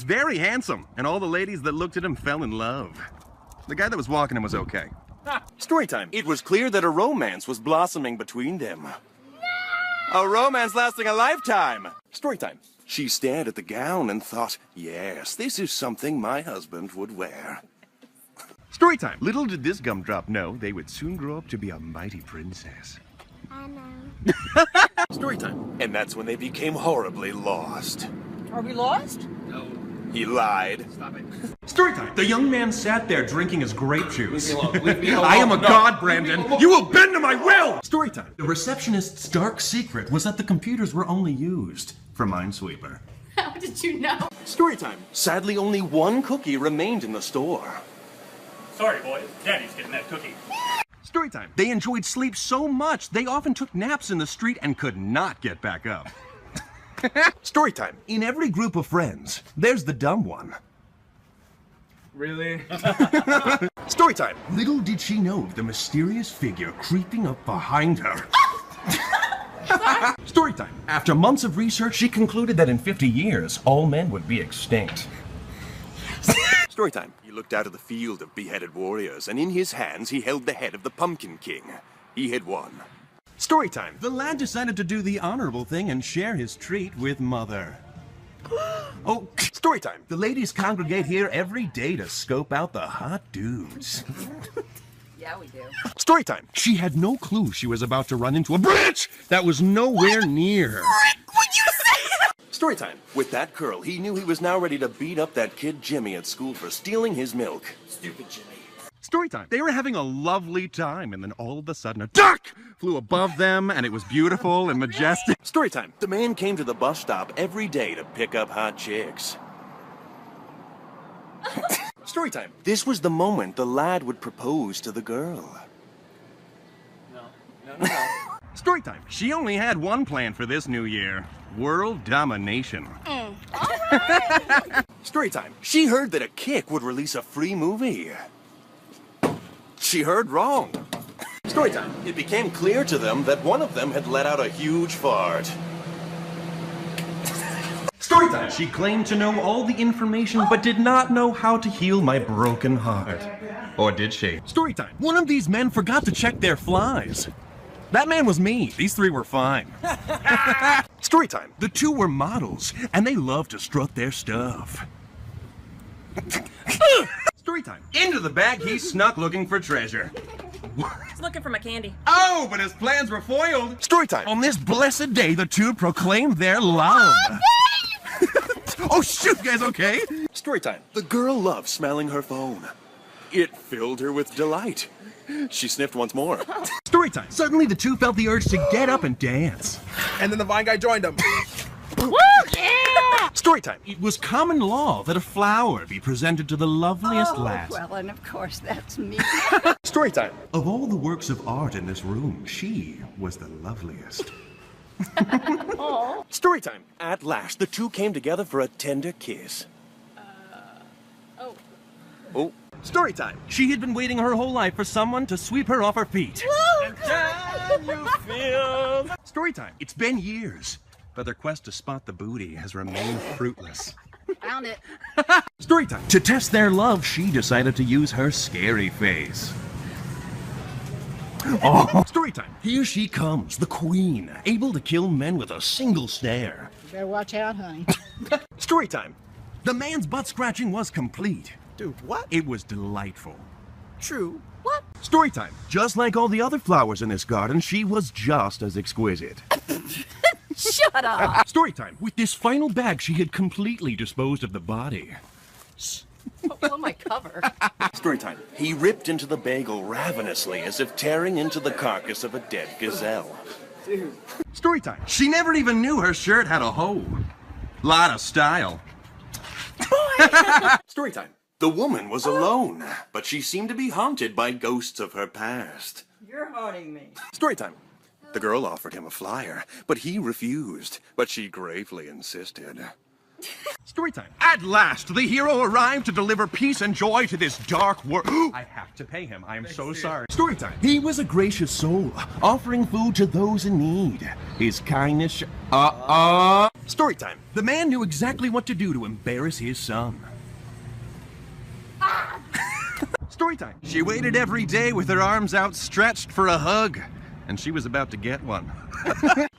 very handsome, and all the ladies that looked at him fell in love. The guy that was walking him was okay. Storytime. It was clear that a romance was blossoming between them. No! A romance lasting a lifetime. Storytime. She stared at the gown and thought, yes, this is something my husband would wear. Storytime. Little did this gumdrop know they would soon grow up to be a mighty princess. I know. Storytime. And that's when they became horribly lost. Are we lost? No. He lied. Stop it. Storytime. The young man sat there drinking his grape juice. Leave me alone. Leave me alone. I am a No. god, Brandon. You will bend to my will! Storytime. The receptionist's dark secret was that the computers were only used for Minesweeper. How did you know? Storytime. Sadly, only one cookie remained in the store. Sorry, boys. Daddy's getting that cookie. Storytime. They enjoyed sleep so much, they often took naps in the street and could not get back up. Storytime. In every group of friends, there's the dumb one. Really? Storytime. Little did she know of the mysterious figure creeping up behind her. Storytime. After months of research, she concluded that in 50 years, all men would be extinct. Storytime. He looked out of the field of beheaded warriors, and in his hands he held the head of the Pumpkin King. He had won. Storytime. The lad decided to do the honorable thing and share his treat with Mother. Oh, storytime. The ladies congregate here every day to scope out the hot dudes. Yeah, we do. Storytime. She had no clue she was about to run into a bridge that was nowhere near her. What'd you say? Storytime. With that curl, he knew he was now ready to beat up that kid Jimmy at school for stealing his milk. Stupid Jimmy. Storytime. They were having a lovely time, and then all of a sudden a duck flew above them, and it was beautiful and majestic. Storytime. The man came to the bus stop every day to pick up hot chicks. Storytime. This was the moment the lad would propose to the girl. No. Storytime. She only had one plan for this new year. World domination. Storytime. She heard that a kick would release a free movie. She heard wrong. Storytime. It became clear to them that one of them had let out a huge fart. Storytime. She claimed to know all the information, but did not know how to heal my broken heart. Or did she? Storytime. One of these men forgot to check their flies. That man was me. These three were fine. Storytime. The two were models, and they loved to strut their stuff. Storytime. Into the bag he snuck looking for treasure. He's looking for my candy. Oh, but his plans were foiled. Storytime. On this blessed day, the two proclaimed their love. Oh, shoot, guys, okay? Storytime. The girl loved smelling her phone. It filled her with delight. She sniffed once more. Storytime. Suddenly, the two felt the urge to get up and dance. And then the Vine guy joined him. Woo! Yeah! Storytime. It was common law that a flower be presented to the loveliest lass. Well, and of course that's me. Storytime. Of all the works of art in this room, she was the loveliest. Storytime. At last, the two came together for a tender kiss. Oh. Storytime. She had been waiting her whole life for someone to sweep her off her feet. And can you feel? Storytime. It's been years, but their quest to spot the booty has remained fruitless. Found it. Storytime. To test their love, she decided to use her scary face. Oh. Storytime. Here she comes, the queen, able to kill men with a single stare. You better watch out, honey. Storytime. The man's butt scratching was complete. Dude, what? It was delightful. True. What? Storytime. Just like all the other flowers in this garden, she was just as exquisite. Shut up. Storytime. With this final bag, she had completely disposed of the body. Blow my cover. Storytime. He ripped into the bagel ravenously as if tearing into the carcass of a dead gazelle. Dude. Storytime. She never even knew her shirt had a hole. Lot of style. Storytime. The woman was alone, but she seemed to be haunted by ghosts of her past. You're haunting me. Storytime. The girl offered him a flyer, but he refused, but she gravely insisted. Storytime. At last, the hero arrived to deliver peace and joy to this dark world. I have to pay him. I am so sorry. Storytime. He was a gracious soul, offering food to those in need. His kindness. Storytime. The man knew exactly what to do to embarrass his son. Storytime. She waited every day with her arms outstretched for a hug, and she was about to get one.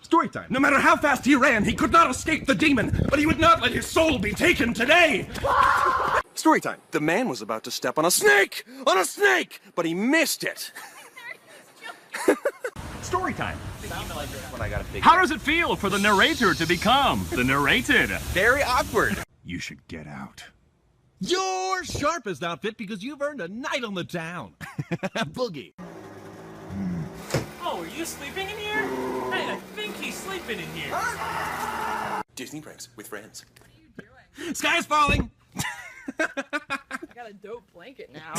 Storytime. No matter how fast he ran, he could not escape the demon, but he would not let his soul be taken today. Storytime. The man was about to step on a snake! On a snake! But he missed it. Storytime. How does it feel for the narrator to become the narrated? Very awkward. You should get out. Your sharpest outfit because you've earned a night on the town. Boogie. Oh, are you sleeping in here? Hey, I think he's sleeping in here. Disney pranks with friends. What are you doing? Sky is falling. I got a dope blanket now.